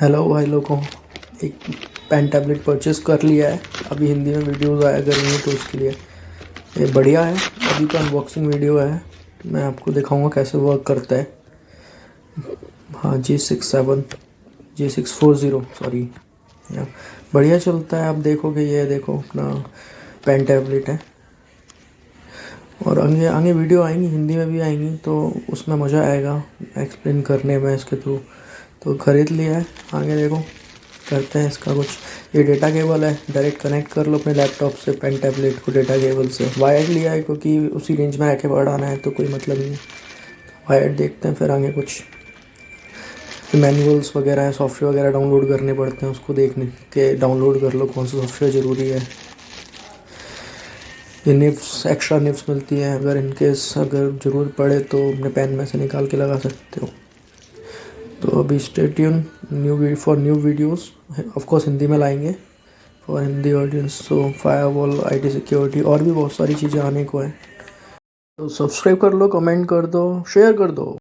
Hello भाई लोगों, एक पेन टैबलेट परचेस कर लिया है। अभी हिंदी में वीडियोस आया करेंगे तो उसके लिए ये बढ़िया है। अभी तो अनबॉक्सिंग वीडियो है, मैं आपको दिखाऊंगा कैसे वर्क करता है। हाँ, G67 G640 सॉरी, या बढ़िया चलता है। आप देखोगे, ये देखो अपना पेन टैबलेट है। और आगे आगे वीडियो आएंगी, हिंदी में भी आएंगी, तो उसमें मज़ा आएगा एक्सप्लेन करने में इसके थ्रू। तो ख़रीद लिया है। आगे देखो करते हैं इसका कुछ। ये डेटा केबल है, डायरेक्ट कनेक्ट कर लो अपने लैपटॉप से पेन टैबलेट को डेटा केबल से। वायर्ड लिया है क्योंकि उसी रेंज में आके बढ़ाना है, तो कोई मतलब नहीं है। वायर्ड देखते हैं, फिर आगे कुछ मैनुअल्स वगैरह है, सॉफ्टवेयर वगैरह डाउनलोड करने पड़ते हैं, उसको देखने के डाउनलोड कर लो कौन सा सॉफ्टवेयर ज़रूरी है। ये निब्स, एक्स्ट्रा निब्स मिलती है, अगर इनकेस अगर ज़रूरत पड़े तो अपने पेन में से निकाल के लगा सकते हो। तो अभी stay tune for new videos. Of course Hindi में लाएंगे फॉर हिंदी ऑडियंस। तो फायरवॉल, आईटी सिक्योरिटी और भी बहुत सारी चीज़ें आने को है। तो सब्सक्राइब कर लो, कमेंट कर दो, शेयर कर दो।